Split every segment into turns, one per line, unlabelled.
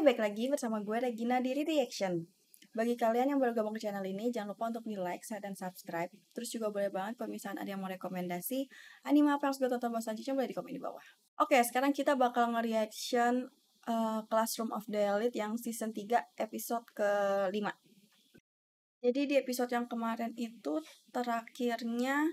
Baik lagi bersama gue Regina di Reaction. Bagi kalian yang baru gabung ke channel ini, jangan lupa untuk di-like, share, dan subscribe. Terus juga boleh banget kalau misalnya ada yang mau rekomendasi anime apa yang harus gue tonton bahas selanjutnya, boleh di komen di bawah. Oke, sekarang kita bakal nge-reaction Classroom of the Elite yang season 3 episode ke-5. Jadi di episode yang kemarin itu terakhirnya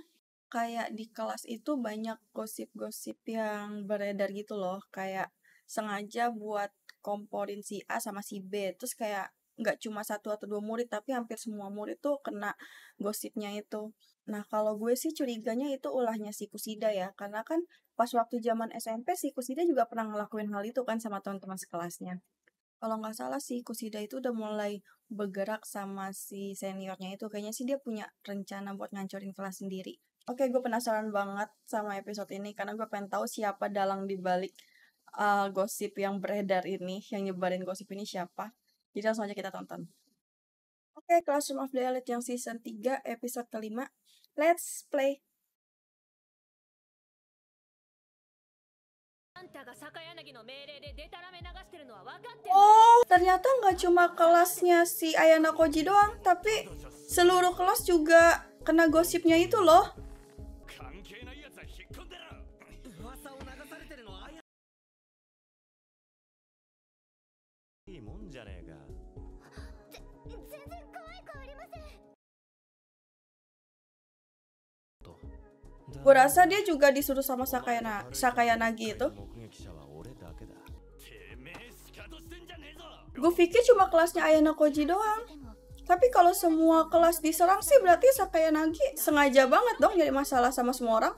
kayak di kelas itu banyak gosip-gosip yang beredar gitu loh, kayak sengaja buat komporin si A sama si B, terus kayak nggak cuma satu atau dua murid tapi hampir semua murid tuh kena gosipnya itu. Nah, kalau gue sih curiganya itu ulahnya si Kusida ya, karena kan pas waktu zaman SMP si Kusida juga pernah ngelakuin hal itu kan sama teman-teman sekelasnya. Kalau nggak salah sih Kusida itu udah mulai bergerak sama si seniornya itu, kayaknya sih dia punya rencana buat ngancurin kelas sendiri. Oke, gue penasaran banget sama episode ini karena gue pengen tahu siapa dalang dibalik gosip yang beredar ini, yang nyebarin gosip ini siapa. Jadi langsung aja kita tonton. Oke, Classroom of the Elite yang season 3 episode ke-5. Let's play. Oh, ternyata nggak cuma kelasnya si Ayano Koji doang, tapi seluruh kelas juga kena gosipnya itu loh. Gue rasa dia juga disuruh sama Sakayanagi itu. Gue pikir cuma kelasnya Ayano Koji doang. Tapi kalau semua kelas diserang sih berarti Sakayanagi sengaja banget dong jadi masalah sama semua orang.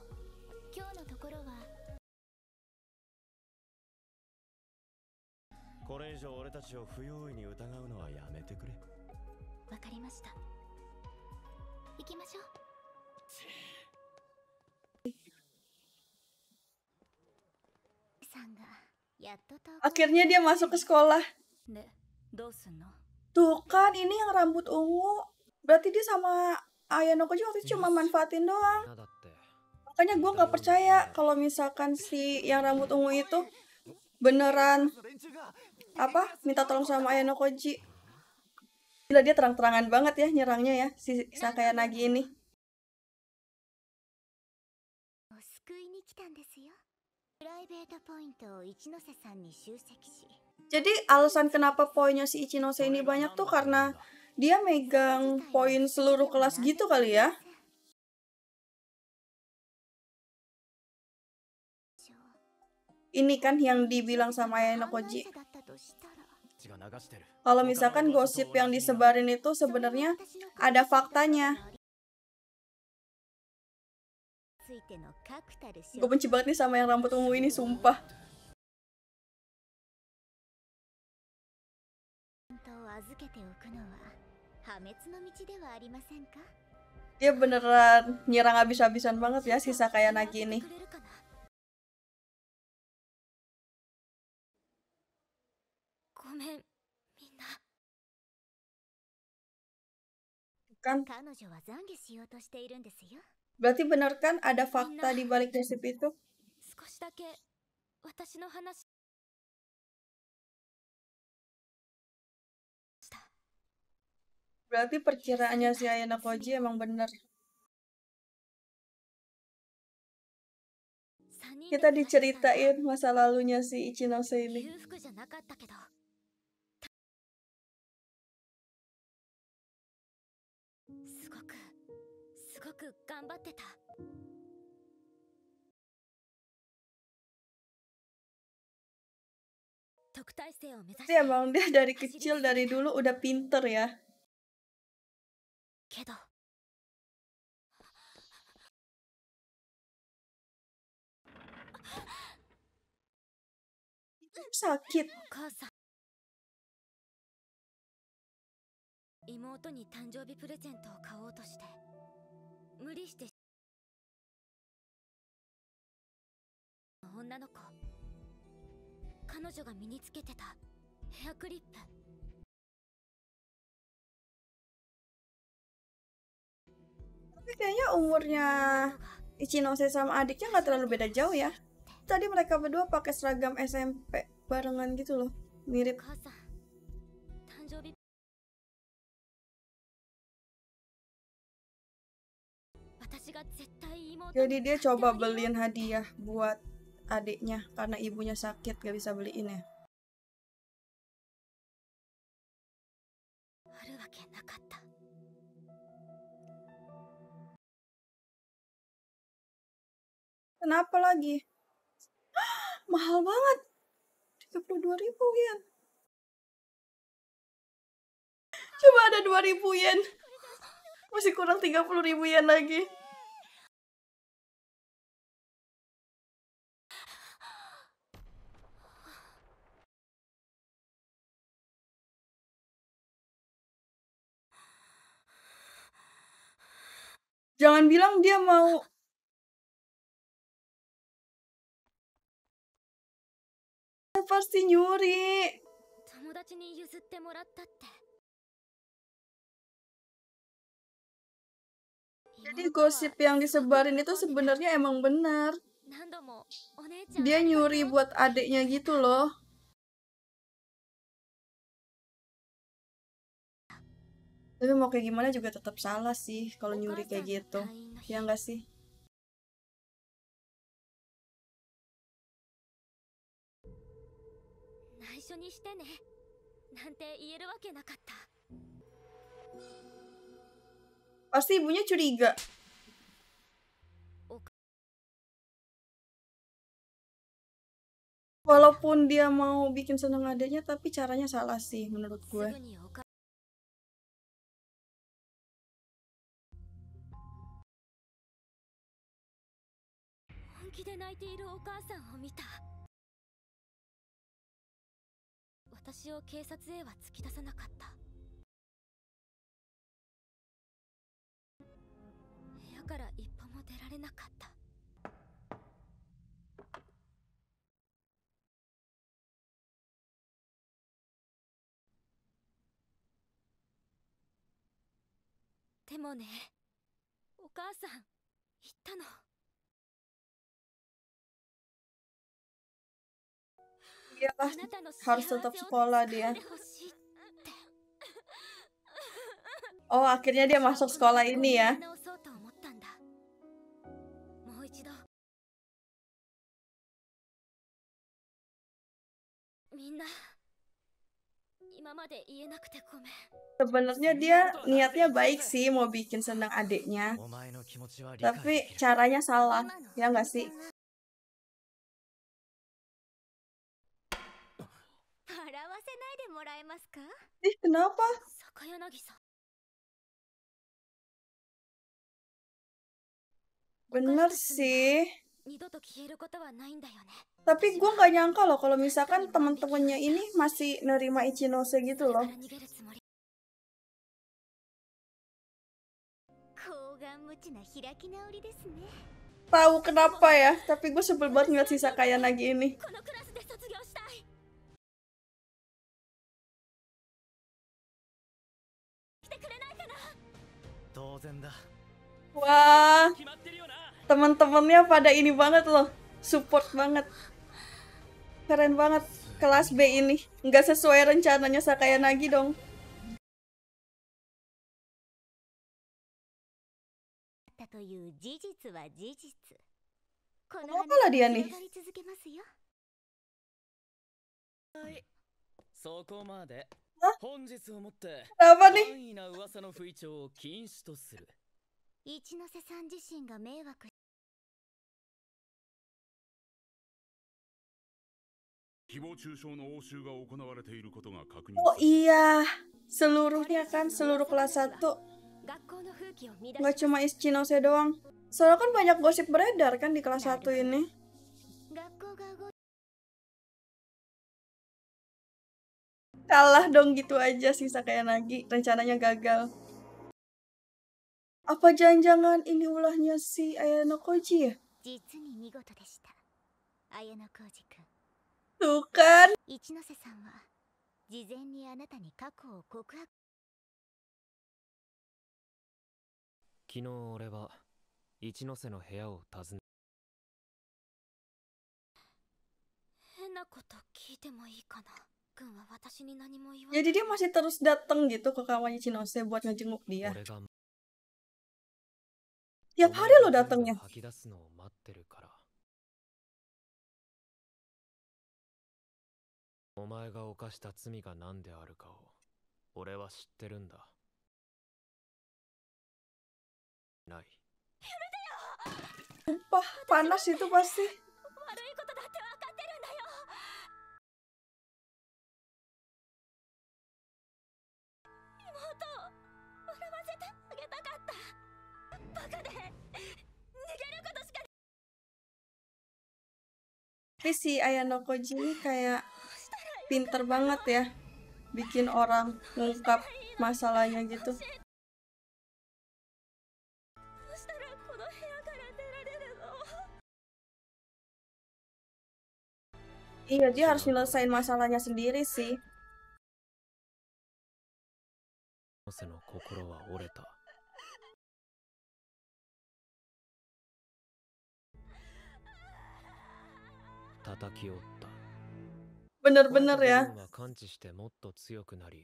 Akhirnya dia masuk ke sekolah. Tuh kan, ini yang rambut ungu. Berarti dia sama Ayano Koji waktu itu cuma manfaatin doang. Makanya gue gak percaya kalau misalkan si yang rambut ungu itu beneran minta tolong sama Ayano Koji. Gila, dia terang-terangan banget ya nyerangnya ya, si Sakayanagi ini. Jadi alasan kenapa poinnya si Ichinose ini banyak tuh karena dia megang poin seluruh kelas gitu kali ya. Ini kan yang dibilang sama Ayano Koji. Kalau misalkan gosip yang disebarin itu sebenarnya ada faktanya. Gue benci banget nih sama yang rambut ungu ini, sumpah. Dia beneran nyerang habis-habisan banget ya si Sakayanagi ini. Kan? Berarti bener kan ada fakta di balik gosip itu? Berarti perkiraannya si Ayano Koji emang bener. Kita diceritain masa lalunya si Ichinose ini. Tapi emang dia dari kecil, dari dulu udah pinter ya. Sakit. Tapi kayaknya umurnya Ichinose sama adiknya nggak terlalu beda jauh ya. Tadi mereka berdua pakai seragam SMP barengan gitu loh, mirip. Jadi dia coba beliin hadiah buat adiknya karena ibunya sakit gak bisa beliin ya. Kenapa lagi? Mahal banget. 32.000 yen. Coba ada 2.000 yen. Masih kurang 30.000 yen lagi. Jangan bilang dia mau. Dia pasti nyuri. Jadi gosip yang disebarin itu sebenarnya emang benar. Dia nyuri buat adiknya gitu loh. Tapi mau kayak gimana juga tetap salah sih kalau nyuri kayak gitu. Ya enggak sih? Pasti ibunya curiga. Walaupun dia mau bikin seneng adiknya, tapi caranya salah sih menurut gue. Dia harus tetap sekolah dia. Oh, akhirnya dia masuk sekolah ini ya. Sebenarnya dia niatnya baik sih mau bikin senang adiknya. Tapi caranya salah, ya nggak sih? Kenapa? Bener sih. Tapi gue nggak nyangka loh kalau misalkan teman-temannya ini masih nerima Ichinose gitu loh. Tahu kenapa ya? Tapi gue sebel banget ngeliat si Sakaya Nagi ini. Wah, teman-temannya pada ini banget loh, support banget, keren banget. Kelas B ini nggak sesuai rencananya Sakaya Nagi dong. Kenapa lah dia nih? Hah? Kenapa nih? Oh iya, seluruhnya kan, seluruh kelas 1. Nggak cuma Ichinose doang. Soalnya kan banyak gosip beredar kan di kelas 1 ini. Kalah dong gitu aja sih Sakaya Nagi, rencananya gagal. Apa jangan-jangan ini ulahnya si Ayano Koji ya? Tuh kan. Jadi dia masih terus datang gitu ke kamarnya Chinose buat ngejenguk dia. Tiap hari lo datangnya.
お前が犯した罪が何であるかを俺は知ってるんだ。ない。
Sumpah, panas itu pasti. Tapi si Ayano Koji ini kayak pinter banget ya, bikin orang ngungkap masalahnya gitu. Iya, dia harus nyelesain masalahnya sendiri sih.
せの心は折れた。叩き折った。
Bener-bener ya.
は感知してもっと強くなり、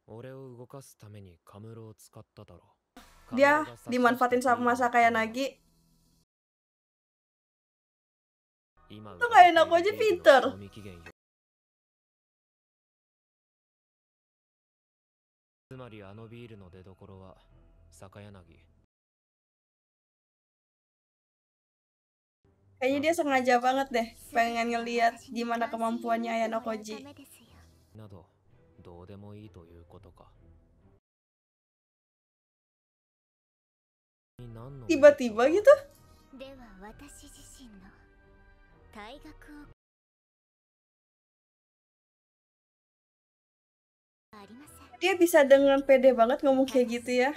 俺を動かすためにカムロを使っただろう。
Dia dimanfaatin sama Sakayanagi. Itu kayak Ayano Koji pinter.
つまりあのビールの出所は坂柳。
Kayaknya dia sengaja banget deh pengen ngeliat gimana kemampuannya Ayano Koji.
などどうでもいいということか。
Tiba-tiba gitu. Dia bisa dengan pede banget ngomong kayak gitu ya.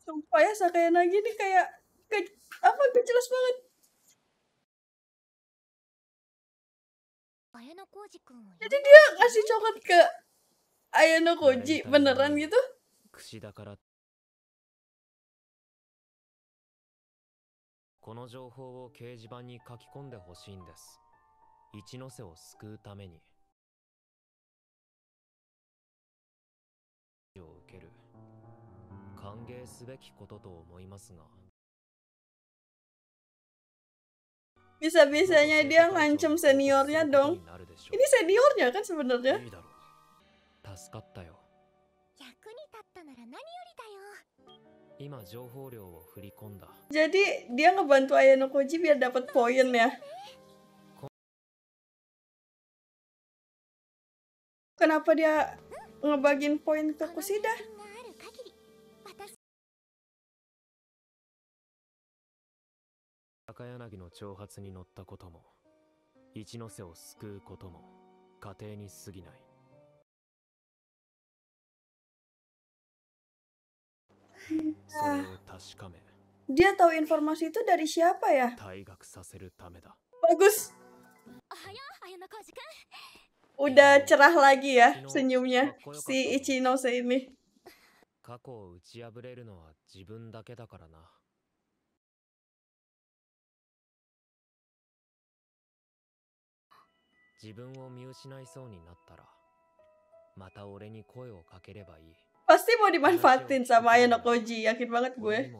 Sumpah ya, Sakayanagi nih kayak apa gak jelas banget. Jadi dia ngasih coklat ke Ayano Koji beneran gitu?
この情報を掲示板に書き込んでほしいんです。一ノ瀬を救うために。を受ける。歓迎すべきことと思いますが。
Bisa-bisanya dia ngancem seniornya dong. Ini seniornya kan sebenarnya.
助かったよ。今情報量を振り込んだ。
Jadi dia ngebantu Ayano Koji biar dapat poin ya. Kenapa dia ngebagiin poin ke Kushida?
Sakayanagi の挑発に乗ったことも、一ノ瀬を救うことも過程に過ぎない。
Dia tahu informasi itu dari siapa ya? Bagus. Udah cerah lagi ya senyumnya si Ichinose ini.
過去を打ち破れるのは自分だけだからな。自分を見失いそうになったら、また俺に声をかければいい。
Pasti mau dimanfaatin sama Ayano Koji, yakin banget gue.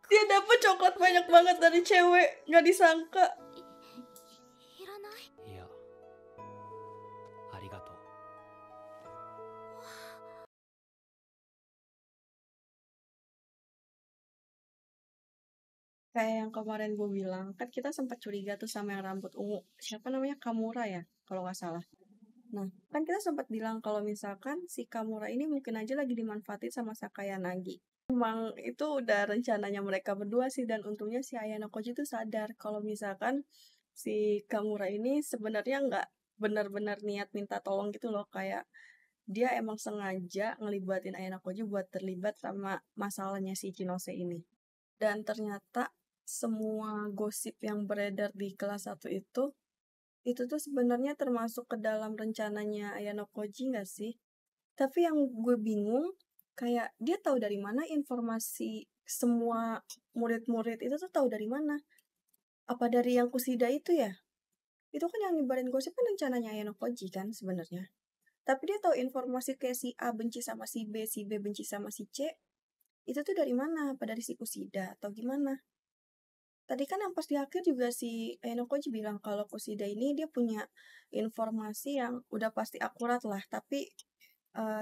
Dia dapet coklat banyak banget dari cewek, nggak disangka.
Iya. Arigato.
Kayak yang kemarin gue bilang, kan kita sempat curiga tuh sama yang rambut ungu. Siapa namanya? Kamura ya, kalau nggak salah. Nah, kan kita sempat bilang kalau misalkan si Kamura ini mungkin aja lagi dimanfaatin sama Sakayanagi. Emang itu udah rencananya mereka berdua sih, dan untungnya si Ayano Koji tuh sadar kalau misalkan si Kamura ini sebenarnya nggak benar-benar niat minta tolong gitu loh, kayak dia emang sengaja ngelibatin Ayano Koji buat terlibat sama masalahnya si Chinose ini. Dan ternyata semua gosip yang beredar di kelas 1 itu tuh sebenarnya termasuk ke dalam rencananya Ayano Koji nggak sih? Tapi yang gue bingung, kayak dia tahu dari mana informasi semua murid-murid itu tuh tahu dari mana? Apa dari yang Kusida itu ya? Itu kan yang nyebarin gosip kan rencananya Ayano Koji kan sebenarnya. Tapi dia tahu informasi kayak si A benci sama si B benci sama si C. Itu tuh dari mana? Apa dari si Kusida atau gimana? Tadi kan yang pas di akhir juga si Ayano Koji bilang kalau Kusida ini dia punya informasi yang udah pasti akurat lah, tapi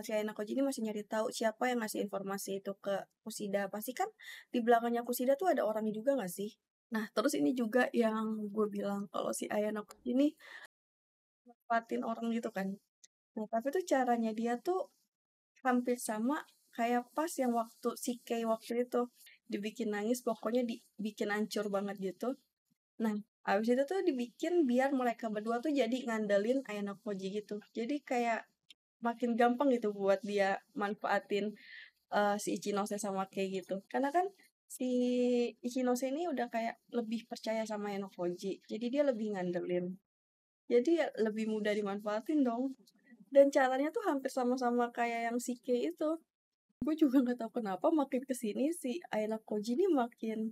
si Ayano Koji ini masih nyari tahu siapa yang ngasih informasi itu ke Kusida. Pasti kan di belakangnya Kusida tuh ada orang juga nggak sih? Nah, terus ini juga yang gue bilang kalau si Ayano Koji ini manfaatin orang gitu kan. Nah, tapi tuh caranya dia tuh hampir sama kayak pas yang waktu si Kay waktu itu dibikin nangis, pokoknya dibikin hancur banget gitu. Nah, abis itu tuh dibikin biar mereka berdua tuh jadi ngandelin Ayano Koji gitu. Jadi kayak makin gampang gitu buat dia manfaatin si Ichinose sama Kei gitu. Karena kan si Ichinose ini udah kayak lebih percaya sama Ayano Koji. Jadi dia lebih ngandelin. Jadi ya lebih mudah dimanfaatin dong. Dan caranya tuh hampir sama-sama kayak yang si Kei itu. Gue juga nggak tahu kenapa makin kesini si Ayano Koji ini makin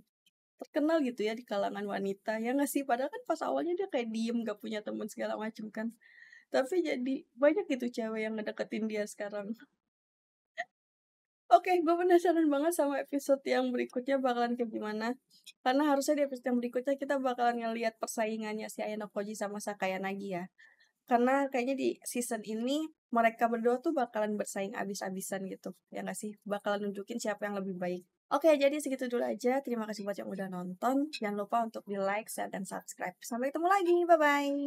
terkenal gitu ya di kalangan wanita. Ya nggak sih? Padahal kan pas awalnya dia kayak diem, gak punya teman segala macem kan. Tapi jadi banyak gitu cewek yang ngedeketin dia sekarang. Oke, gue penasaran banget sama episode yang berikutnya bakalan kayak gimana. Karena harusnya di episode yang berikutnya kita bakalan ngelihat persaingannya si Ayano Koji sama Sakayanagi ya. Karena kayaknya di season ini mereka berdua tuh bakalan bersaing abis-abisan gitu. Ya nggak sih? Bakalan nunjukin siapa yang lebih baik. Oke, jadi segitu dulu aja. Terima kasih buat yang udah nonton. Jangan lupa untuk di like, share, dan subscribe. Sampai ketemu lagi. Bye-bye.